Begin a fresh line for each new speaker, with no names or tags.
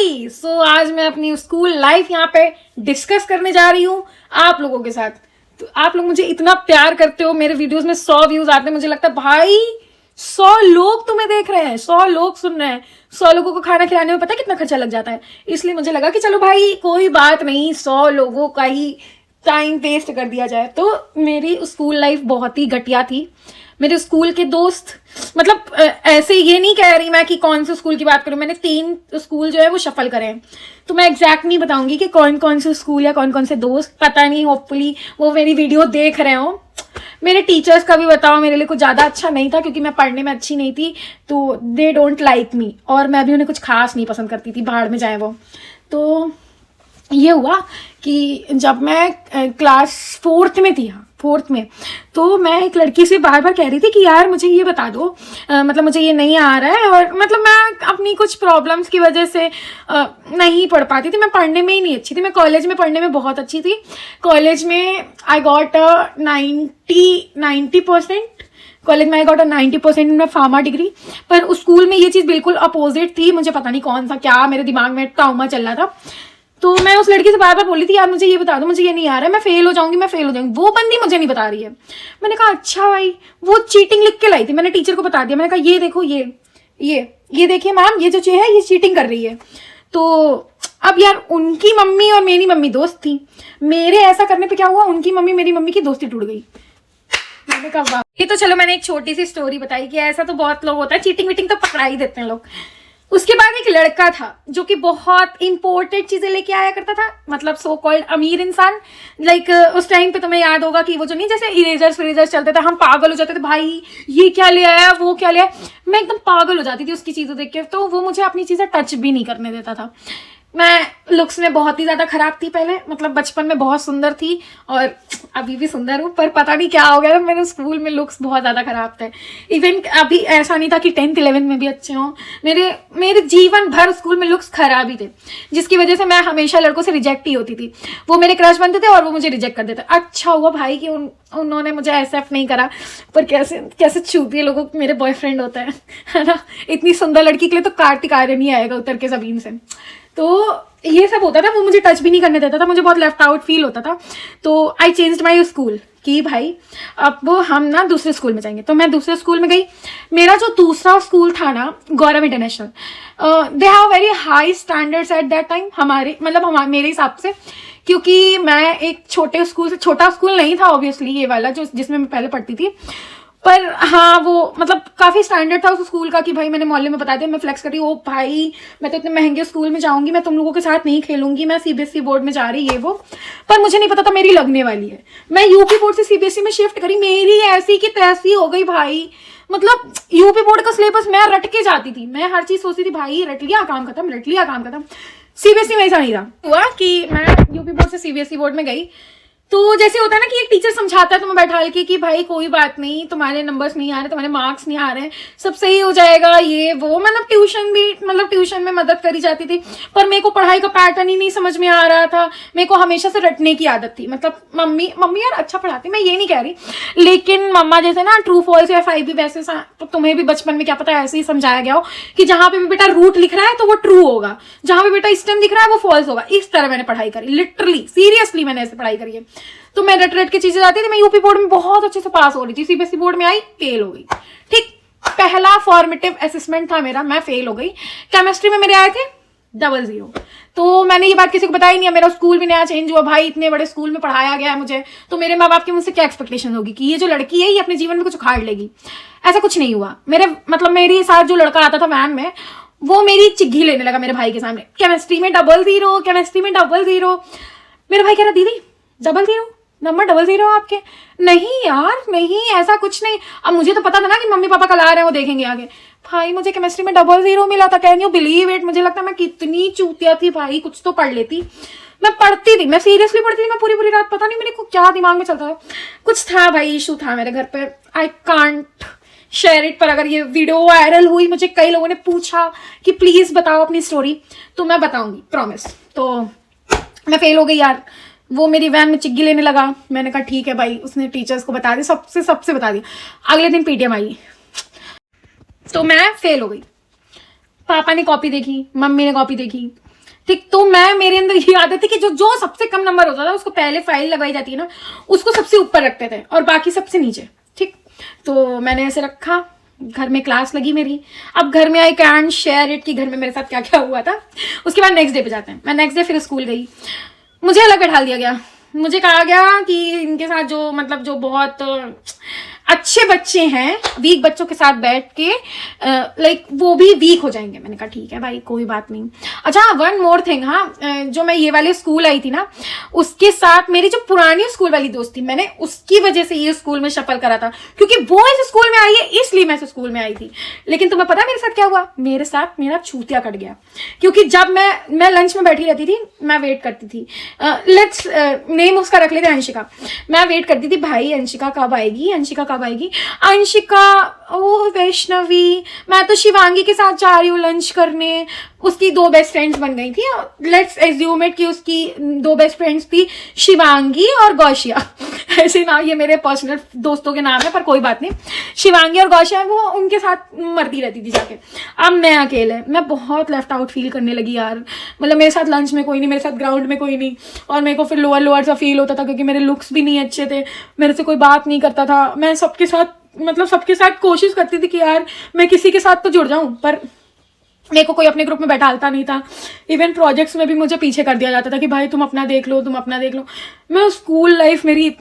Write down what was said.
Guys, आज मैं अपनी स्कूल लाइफ यहाँ पे डिस्कस करने जा रही हूँ आप लोगों के साथ। तो आप लोग मुझे इतना प्यार करते हो, मेरे वीडियोस में 100 व्यूज आते हैं, मुझे लगता है भाई 100 लोग तुम्हें देख रहे हैं, 100 लोग सुन रहे हैं, 100 लोगों को खाना खिलाने में पता है कितना खर्चा लग जाता है। इसलिए मुझे लगा कि चलो भाई कोई बात नहीं, 100 लोगों का ही टाइम वेस्ट कर दिया जाए। तो मेरी स्कूल लाइफ बहुत ही घटिया थी। मेरे स्कूल के दोस्त, मतलब ऐसे ये नहीं कह रही मैं कि कौन से स्कूल की बात करूं, मैंने 3 स्कूल जो है वो शफल करे हैं, तो मैं एग्जैक्ट नहीं बताऊंगी कि कौन कौन से स्कूल या कौन कौन से दोस्त, पता नहीं, होपफुली वो मेरी वीडियो देख रहे हो। मेरे टीचर्स का भी बताओ, मेरे लिए कुछ ज़्यादा अच्छा नहीं था क्योंकि मैं पढ़ने में अच्छी नहीं थी, तो दे डोंट लाइक मी, और मैं भी उन्हें कुछ खास नहीं पसंद करती थी, भाड़ में जाए वो। तो ये हुआ कि जब मैं क्लास 4th में थी, हाँ 4th में, तो मैं एक लड़की से बार बार कह रही थी कि यार मुझे ये बता दो, मतलब मुझे ये नहीं आ रहा है, और मतलब मैं अपनी कुछ प्रॉब्लम्स की वजह से नहीं पढ़ पाती थी। मैं पढ़ने में ही नहीं अच्छी थी, मैं कॉलेज में पढ़ने में बहुत अच्छी थी। कॉलेज में आई गॉट 90%, कॉलेज में आई गॉट 90% में फार्मा डिग्री। पर स्कूल में ये चीज़ बिल्कुल अपोजिट थी, मुझे पता नहीं कौन सा क्या मेरे दिमाग में ट्राउमा चल रहा था। तो मैं उस लड़की से बार बार बोली थी यार मुझे ये बता दो, मुझे ये नहीं आ रहा है, मैं फेल हो जाऊंगी, मैं फेल हो जाऊंगी। वो बंदी मुझे नहीं बता रही है। मैंने कहा अच्छा भाई, वो चीटिंग लिख के लाई थी, मैंने टीचर को बता दिया, मैंने कहा ये देखो, ये देखिए मैम, ये जो चीज है ये चीटिंग कर रही है। तो अब यार उनकी मम्मी और मेरी मम्मी दोस्त थी, मेरे ऐसा करने पे क्या हुआ, उनकी मम्मी मेरी मम्मी की दोस्ती टूट गई। मैंने कहा वाह। ये तो चलो मैंने एक छोटी सी स्टोरी बताई कि ऐसा तो बहुत लोग होता है, चीटिंग वीटिंग तो पकड़ा ही देते हैं लोग। उसके बाद एक लड़का था जो कि बहुत इंपॉर्टेंट चीजें लेके आया करता था, मतलब सो कॉल्ड अमीर इंसान। लाइक उस टाइम पे तुम्हें याद होगा कि वो जो नहीं, जैसे इरेजर्स चलते थे, हम पागल हो जाते थे, भाई ये क्या ले आया, वो क्या ले आया, मैं एकदम पागल हो जाती थी उसकी चीजों देख के। तो वो मुझे अपनी चीजें टच भी नहीं करने देता था। मैं लुक्स में बहुत ही ज्यादा खराब थी पहले, मतलब बचपन में बहुत सुंदर थी और अभी भी सुंदर हूँ, पर पता नहीं क्या हो गया, मेरे स्कूल में लुक्स बहुत ज्यादा खराब थे। इवन अभी ऐसा नहीं था कि 10th 11th में भी अच्छे हों, मेरे जीवन भर स्कूल में लुक्स खराब ही थे, जिसकी वजह से मैं हमेशा लड़कों से रिजेक्ट ही होती थी। वो मेरे क्रश बनते थे और वो मुझे रिजेक्ट कर देते। अच्छा हुआ भाई कि उन्होंने मुझे एक्सेप्ट नहीं करा, पर कैसे चूतिए लोगों को मेरे बॉयफ्रेंड होता है ना। इतनी सुंदर लड़की के लिए तो कार्तिक आर्यन ही आएगा उतर के जमीन से। तो ये सब होता था, वो मुझे टच भी नहीं करने देता था, मुझे बहुत लेफ्ट आउट फील होता था। तो आई चेंज्ड माई स्कूल कि भाई अब हम ना दूसरे स्कूल में जाएंगे। तो मैं दूसरे स्कूल में गई। मेरा जो दूसरा स्कूल था ना, Gaurav international, they have very high standards at that time, मेरे हिसाब से, क्योंकि मैं एक छोटे स्कूल से, छोटा स्कूल नहीं था ऑब्वियसली ये वाला जो जिसमें मैं पहले पढ़ती थी, पर हाँ वो मतलब काफी स्टैंडर्ड था उस स्कूल का कि भाई मैंने मोहल्ले में बता दिया, मैं फ्लेक्स कर रही हूँ, ओ भाई मैं तो इतने महंगे स्कूल में जाऊंगी, मैं तुम लोगों के साथ नहीं खेलूंगी, मैं सीबीएसई बोर्ड में जा रही है वो। पर मुझे नहीं पता था मेरी लगने वाली है। मैं यूपी बोर्ड से सीबीएसई में शिफ्ट करी, मेरी ऐसी की तैसी हो गई भाई। मतलब यूपी बोर्ड का सिलेबस मैं रट के जाती थी, मैं हर चीज सोचती थी भाई रट लिया काम खत्म, रट लिया काम खत्म। सीबीएसई में ऐसा नहीं रहा, हुआ कि मैं यूपी बोर्ड से सीबीएसई बोर्ड में गई। तो जैसे होता है ना कि एक टीचर समझाता है तुम्हें बैठा के कि भाई कोई बात नहीं, तुम्हारे नंबर्स नहीं आ रहे, तुम्हारे मार्क्स नहीं आ रहे, सब सही हो जाएगा, ये वो। मतलब ट्यूशन में मदद करी जाती थी, पर मेरे को पढ़ाई का पैटर्न ही नहीं समझ में आ रहा था। मेरे को हमेशा से रटने की आदत थी। मतलब मम्मी यार अच्छा पढ़ाती, मैं ये नहीं कह रही, लेकिन मम्मा जैसे ना ट्रू फॉल्स या 5 भी वैसे, तो तुम्हें भी बचपन में क्या पता ऐसे ही समझाया गया हो कि जहां पे भी बेटा रूट लिख रहा है तो वो ट्रू होगा, जहां पे बेटा स्टेम दिख रहा है वो फॉल्स होगा। इस तरह मैंने पढ़ाई करी, लिटरली सीरियसली मैंने ऐसे पढ़ाई करी है। तो मैं रट के चीजें जाती थी। मैं यूपी बोर्ड में बहुत अच्छे से पास हो रही थी, सीबीएसई बोर्ड में आई फेल हो गई। ठीक, पहला फॉर्मेटिव असेसमेंट था मेरा, मैं फेल हो गई। केमिस्ट्री में मेरे आए थे 00। तो मैंने ये बात किसी को बताई नहीं है। मेरा स्कूल भी नया चेंज हुआ, भाई इतने बड़े स्कूल में पढ़ाया गया है मुझे, तो मेरे माँ बाप की मुझसे क्या एक्सपेक्टेशन होगी कि ये जो लड़की है ये अपने जीवन में कुछ उखाड़ लेगी। ऐसा कुछ नहीं हुआ। मेरे साथ जो लड़का आता था वैन में, वो मेरी चिग्घी लेने लगा मेरे भाई के सामने, केमिस्ट्री में 00, केमिस्ट्री में 00। मेरा भाई कह रहा दीदी 00 नंबर 00 आपके? नहीं यार नहीं, ऐसा कुछ नहीं। अब मुझे तो पता था ना कि मम्मी पापा कल आ रहे हैं, वो देखेंगे आगे। भाई मुझे केमिस्ट्री में 00 मिला था, कैन यू बिलीव इट। मुझे लगता है मैं कितनी चूतिया थी भाई, कुछ तो पढ़ लेती। मैं पढ़ती थी, मैं सीरियसली पढ़ती थी, मैं पूरी रात, पता नहीं मेरे को क्या दिमाग में चलता था, कुछ था भाई, इशू था मेरे घर पे। आई कांट शेयर इट, पर अगर ये वीडियो वायरल हुई, मुझे कई लोगों ने पूछा कि प्लीज बताओ अपनी स्टोरी, तो मैं बताऊंगी, प्रॉमिस। तो मैं फेल हो गई यार। वो मेरी वैन में चिग्गी लेने लगा। मैंने कहा ठीक है भाई, उसने टीचर्स को बता दी, सबसे बता दी। अगले दिन पीटीएम आई, तो मैं फेल हो गई। पापा ने कॉपी देखी, मम्मी ने कॉपी देखी, ठीक। तो मैं, मेरे अंदर ये आदत थी कि जो जो सबसे कम नंबर होता था उसको पहले फाइल लगाई जाती है ना, उसको सबसे ऊपर रखते थे और बाकी सबसे नीचे। ठीक। तो मैंने ऐसे रखा, घर में क्लास लगी मेरी। अब घर में आई कैन शेयर इट कि घर में मेरे साथ क्या क्या हुआ था। उसके बाद नेक्स्ट डे पे जाते हैं। मैं नेक्स्ट डे फिर स्कूल गई, मुझे अलग बैठा दिया गया। मुझे कहा गया कि इनके साथ जो मतलब जो बहुत अच्छे बच्चे हैं, वीक बच्चों के साथ बैठ के लाइक वो भी वीक हो जाएंगे। मैंने कहा ठीक है भाई, कोई बात नहीं। अच्छा, वन मोर थिंग, हाँ, जो मैं ये वाले स्कूल आई थी ना, उसके साथ मेरी जो पुरानी स्कूल वाली दोस्त थी, मैंने उसकी वजह से ये स्कूल में शफल करा था, क्योंकि वो इस स्कूल में आई है इसलिए मैं इस स्कूल में आई थी। लेकिन तुम्हें पता है मेरे साथ क्या हुआ? मेरे साथ मेरा छूतिया कट गया, क्योंकि जब मैं लंच में बैठी रहती थी, मैं वेट करती थी, लेट्स नेम उसका रख लेते अंशिका। मैं वेट करती थी, भाई अंशिका कब आएगी, अंशिका कब आएगी। अंशिका, ओ वैष्णवी, मैं तो शिवांगी के साथ जा रही हूँ लंच करने। उसकी 2 बेस्ट फ्रेंड्स बन गई थी। लेट्स एज्यूम इट कि उसकी 2 बेस्ट फ्रेंड्स थी शिवांगी और गौशिया। ऐसे ना, ये मेरे पर्सनल दोस्तों के नाम है, पर कोई बात नहीं। शिवांगी और गौशिया, वो उनके साथ मरती रहती थी जाके। अब मैं अकेले, मैं बहुत लेफ्ट आउट फील करने लगी यार। मतलब मेरे साथ लंच में कोई नहीं, मेरे साथ ग्राउंड में कोई नहीं, और मेरे को फिर लोअर सा फील होता था, क्योंकि मेरे लुक्स भी नहीं अच्छे थे, मेरे से कोई बात नहीं करता था। मैं सबके साथ, मतलब सबके साथ कोशिश करती थी कि यार मैं किसी के साथ तो जुड़ जाऊं, पर मेरे को कोई अपने ग्रुप में बैठालता नहीं था। इवन प्रोजेक्ट्स में भी मुझे पीछे कर दिया जाता था कि भाई तुम अपना देख लो, तुम अपना देख लो। मैं स्कूल लाइफ मेरी